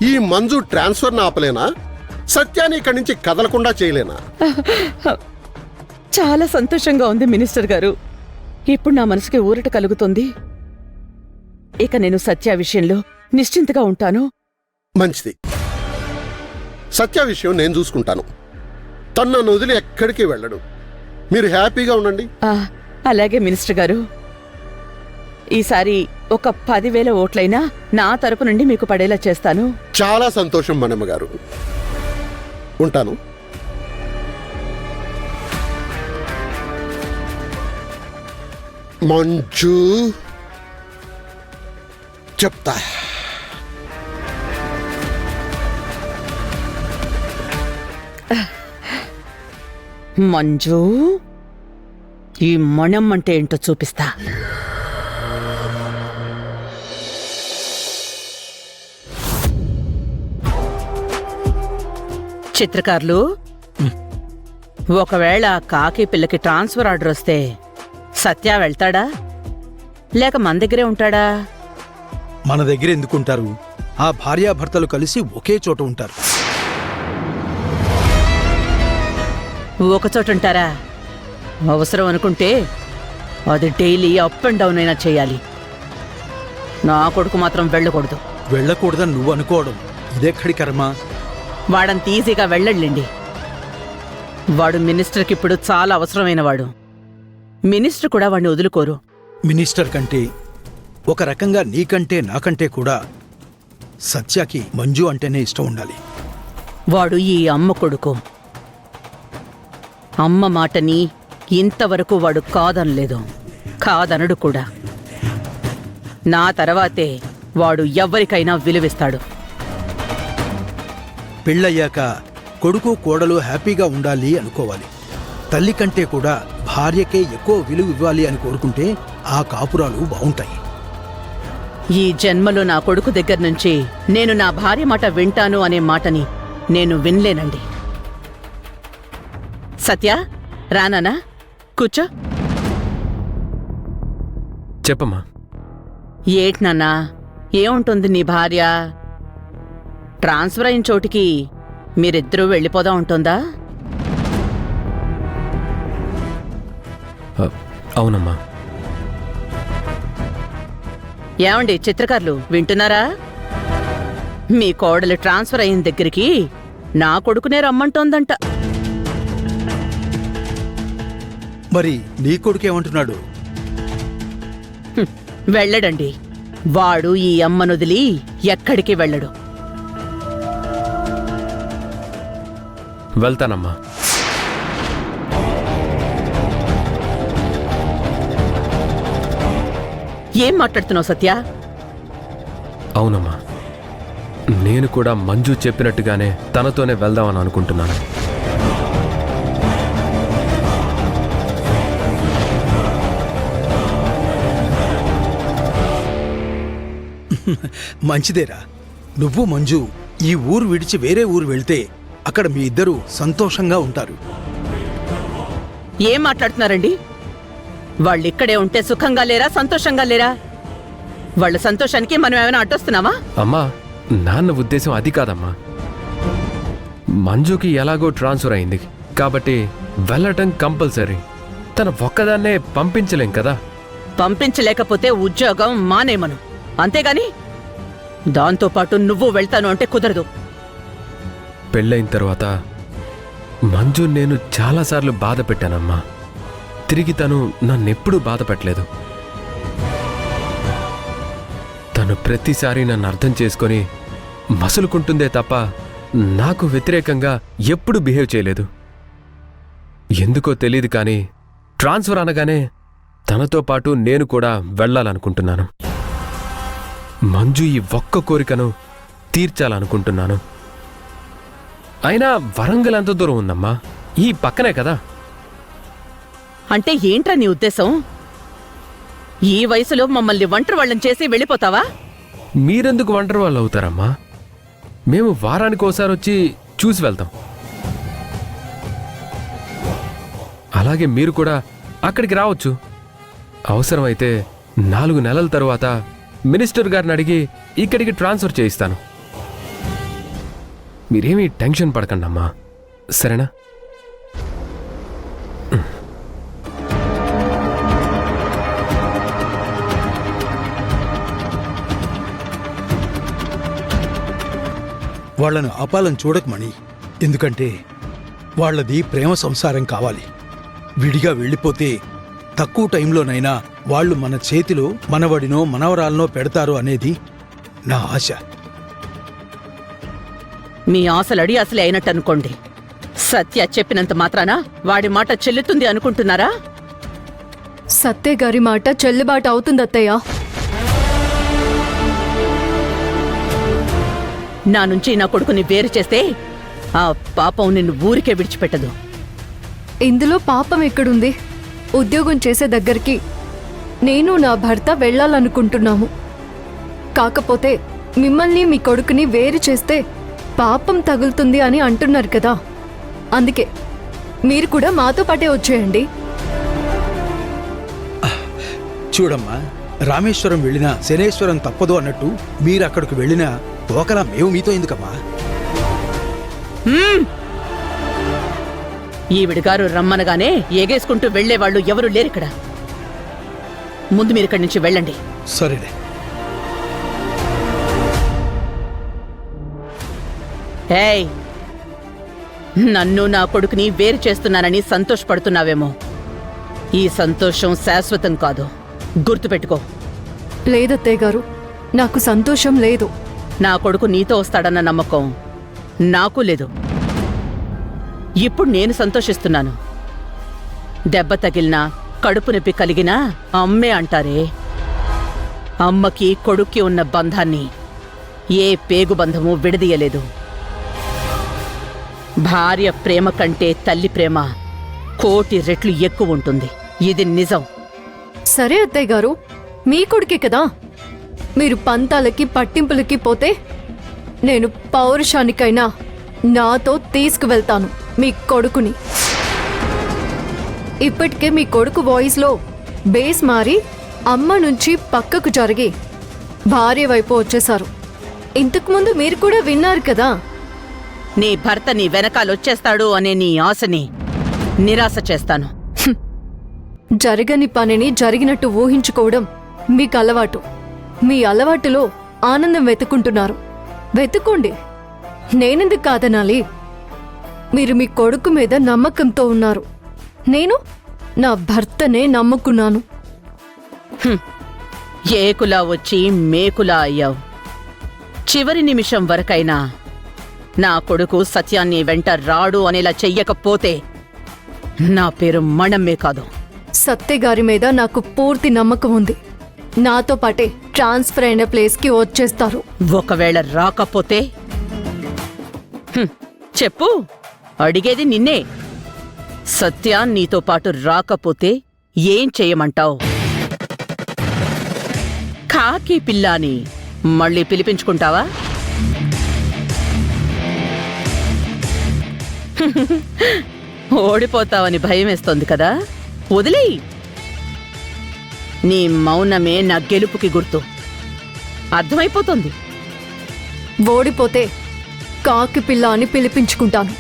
ఈ మంజు ట్రాన్స్ఫర్ ఆపలేనా? సత్యాన్ని ఇక్కడి నుంచి కదలకుండా చేయలేనా? చాలా సంతోషంగా ఉంది మినిస్టర్ గారు. ఇప్పుడు నా మనసుకి ఊరట కలుగుతుంది. ఇక నేను సత్య విషయంలో నిశ్చింతగా ఉంటాను. మంచిది. సత్య విషయం నేను చూసుకుంటాను. తను నన్ను వదిలి ఎక్కడికి వెళ్ళడు. మీరు హ్యాపీగా ఉండండి. అలాగే మినిస్టర్ గారు. ఈసారి ఒక 10,000 ఓట్లైనా నా తరపు నుండి మీకు పడేలా చేస్తాను. చాలా సంతోషం మనమ్మ గారు. ఉంటాను. మంజు చెప్తా. మంజు, ఈ మణం అంటే ఏంటో చూపిస్తా. చిత్రకారులు, ఒకవేళ కాకి పిల్లకి ట్రాన్స్ఫర్ ఆర్డర్ వస్తే సత్య వెళ్తాడా లేక మన దగ్గరే ఉంటాడా? మన దగ్గర ఎందుకుంటారు? ఆ భార్యాభర్తలు కలిసి ఒకే చోట ఉంటారు. ఒకచోట ఉంటారా? అవసరం అనుకుంటే అది డైలీ అప్ అండ్ డౌన్ అయినా చేయాలి. నా కొడుకు మాత్రం వెళ్ళకూడదు. వెళ్ళకూడదని నువ్వు అనుకోవడం ఇదెక్కడి కర్మ? వాడంత ఈజీగా వెళ్ళండి. వాడు మినిస్టర్కి ఇప్పుడు చాలా అవసరమైన వాడు. మినిస్టర్ కూడా వాడిని వదులుకోరు. మినిస్టర్ కంటే, ఒక రకంగా నీకంటే నాకంటే కూడా సత్యకి మంజు అంటేనే ఇష్టం ఉండాలి. వాడు ఈ అమ్మ కొడుకు. అమ్మ మాటని ఇంతవరకు వాడు కాదనలేదు, కాదనడు కూడా. నా తర్వాతే వాడు ఎవ్వరికైనా విలువిస్తాడు. పెళ్ళయ్యాక కొడుకు కోడలు హ్యాపీగా ఉండాలి అనుకోవాలి. తల్లి కంటే కూడా భార్యకే ఎక్కువ విలువ ఇవ్వాలి అని కోరుకుంటే ఆ కాపురాలు బావుంటాయి. ఈ జన్మలో నా కొడుకు దగ్గర నుంచి నేను నా భార్య మాట వింటాను అనే మాటని నేను వినలేనండి. సత్య, రానానా? కూర్చో. చెప్పమ్మా. ఏట్నాన్నా, ఏముంటుంది నీ భార్య? ట్రాన్స్ఫర్ అయిన చోటికి మీరిద్దరూ వెళ్ళిపోదా ఉంటుందా? అవునమ్మా. ఏమండి చిత్రకారులు, వింటున్నారా? మీ కోడలు ట్రాన్స్ఫర్ అయిన దగ్గరికి నా కొడుకునే రమ్మంటోందంట. మరి నీ కొడుకేమంటున్నాడు? వెళ్ళడండి. వాడు ఈ అమ్మనొదిలి ఎక్కడికి వెళ్ళడు. వెళ్తానమ్మా. ఏం మాట్లాడుతున్నావు సత్య? అవునమ్మా, నేను కూడా మంజు చెప్పినట్టుగానే తనతోనే వెళ్దామని అనుకుంటున్నాను. మంచిదేరా. నువ్వు మంజు ఈ ఊరు విడిచి వేరే ఊరు వెళ్తే అక్కడ మీ ఇద్దరూ సంతోషంగా ఉంటారు. ఏం మాట్లాడుతున్నారండి? వాళ్ళిక్కడే ఉంటే సుఖంగా లేరా, సంతోషంగా లేరా? వాళ్ళ సంతోషానికి మనం ఏమైనా అడ్డొస్తున్నావా? అమ్మా, నాన్న ఉద్దేశం అది కాదమ్మా. మంజుకి ఎలాగో ట్రాన్స్ఫర్ అయింది కాబట్టి వెళ్ళటం కంపల్సరీ. తన ఒక్కదాన్నే పంపించలేం కదా. పంపించలేకపోతే ఉద్యోగం మానేమను, అంతేగాని దాంతోపాటు నువ్వు వెళ్తాను అంటే కుదరదు. పెళ్ళైన తర్వాత మంజు నేను చాలాసార్లు బాధ పెట్టానమ్మా. తిరిగి తను నన్నెప్పుడూ బాధ పెట్టలేదు. తను ప్రతిసారి నన్ను అర్థం చేసుకొని మసులుకుంటుందే తప్ప నాకు వ్యతిరేకంగా ఎప్పుడూ బిహేవ్ చేయలేదు. ఎందుకో తెలీదు కానీ ట్రాన్స్ఫర్ అనగానే తనతో పాటు నేను కూడా వెళ్ళాలనుకుంటున్నాను. మంజు ఈ ఒక్క కోరికను తీర్చాలనుకుంటున్నాను. అయినా వరంగల్ ఎంత దూరం ఉందమ్మా? ఈ పక్కనే కదా. అంటే ఏంట్రా నీ ఉద్దేశం? ఈ వయసులో మమ్మల్ని ఒంటరి వాళ్ళని చేసి వెళ్ళిపోతావా? మీరెందుకు ఒంటరి వాళ్ళు అవుతారమ్మా? మేము వారానికి ఒకసారి వచ్చి చూసి వెళ్తాం. అలాగే మీరు కూడా అక్కడికి రావచ్చు. అవసరమైతే 4 నెలల తరువాత మినిస్టర్ గారిని అడిగి ఇక్కడికి ట్రాన్స్ఫర్ చేయిస్తాను. మీరేమీ టెన్షన్ పడకండి అమ్మా, సరేనా? వాళ్లను ఆపాలని చూడకమణి. ఎందుకంటే వాళ్ళది ప్రేమ సంసారం కావాలి. విడిగా వెళ్ళిపోతే తక్కువ టైంలోనైనా వాళ్ళు మన చేతిలో మనవడినో మనవరాలనో పెడతారు అనేది నా ఆశ. మీ ఆశలడి అసలే అయినట్టు అనుకోండి. సత్య చెప్పినంత మాత్రాన వాడి మాట చెల్లుతుంది అనుకుంటున్నారా? సత్య గారి మాట చెల్లుబాటు అవుతుంది అత్తయ్య. నా నుంచి నా కొడుకుని వేరు చేస్తే ఆ పాపం నిన్ను ఊరికే విడిచిపెట్టదు. ఇందులో పాపం ఎక్కడుంది? ఉద్యోగం చేసే దగ్గరికి నేను నా భర్త వెళ్ళాలనుకుంటున్నాము. కాకపోతే మిమ్మల్ని మీ కొడుకుని వేరు చేస్తే పాపం తగులుతుంది అని అంటున్నారు కదా. అందుకే మీరు కూడా మాతో పాటే వచ్చేయండి. చూడమ్మా, రామేశ్వరం వెళ్ళినా శనేశ్వరం తప్పదు అన్నట్టు మీరు అక్కడికి వెళ్ళినా ఒకలా మేము మీతో ఎందుకమ్మా? ఈవిడిగారు రమ్మనగానే ఎగేసుకుంటూ వెళ్లేవాళ్లు ఎవరూ లేరిక్కడ. ముందు మీరు ఇక్కడి నుంచి వెళ్ళండి. సరేలే. ఏయ్, నన్ను నా కొడుకుని వేరు చేస్తున్నానని సంతోషపడుతున్నావేమో. ఈ సంతోషం శాశ్వతం కాదు, గుర్తుపెట్టుకో. లేదత్తయ్య గారు, నాకు సంతోషం లేదు. నా కొడుకు నీతో వస్తాడన్న నమ్మకం నాకు లేదు. ఇప్పుడు నేను సంతోషిస్తున్నాను. దెబ్బ తగిలినా కడుపు నొప్పి కలిగినా అమ్మే అంటారే. అమ్మకి కొడుక్కి ఉన్న బంధాన్ని ఏ పేగు బంధము విడదీయలేదు. భార్య ప్రేమ కంటే తల్లి ప్రేమ కోటి రెట్లు ఎక్కువ ఉంటుంది. ఇది నిజం. సరే అత్తయ్య గారు, మీ కొడుకే కదా. మీరు పంతాలకి పట్టింపులకి పోతే నేను పౌరుషానికైనా నాతో తీసుకువెళ్తాను మీ కొడుకుని. ఇప్పటికే మీ కొడుకు వాయిస్లో బేస్ మారి అమ్మ నుంచి పక్కకు జరిగి భార్య వైపు వచ్చేశారు. ఇంతకుముందు మీరు కూడా విన్నారు కదా. నీ భర్త నీ వెనకాలొచ్చేస్తాడు అనే నీ ఆశని నిరాశ చేస్తాను. జరగని పనిని జరిగినట్టు ఊహించుకోవడం మీకు అలవాటు. మీ అలవాటులో ఆనందం వెతుకుంటున్నారు. వెతుకోండి, నేనెందుకు కాదనాలి? మీరు మీ కొడుకు మీద నమ్మకంతో ఉన్నారు. నేను నా భర్తనే నమ్ముకున్నాను. ఏకులా వచ్చి మేకులా అయ్యావు. చివరి నిమిషం వరకైనా నా కొడుకు సత్యాన్ని వెంట రాడు అనేలా చెయ్యకపోతే నా పేరు మణమ్మే కాదు. సత్య గారి మీద నాకు పూర్తి నమ్మకం ఉంది. నాతో పాటే ట్రాన్స్ఫర్ అయిన ప్లేస్కి వచ్చేస్తారు. ఒకవేళ రాకపోతే చెప్పు, అడిగేది నిన్నే. సత్య నీతో పాటు రాకపోతే ఏం చెయ్యమంటావు? కాకి పిల్లాని మళ్ళీ పిలిపించుకుంటావా? ఓడిపోతావని భయమేస్తోంది కదా, వదిలేయ్. నీ మౌనమే నా గెలుపుకి గుర్తు. అర్థమైపోతుంది. ఓడిపోతే కాకి పిల్ల అని పిలిపించుకుంటాను.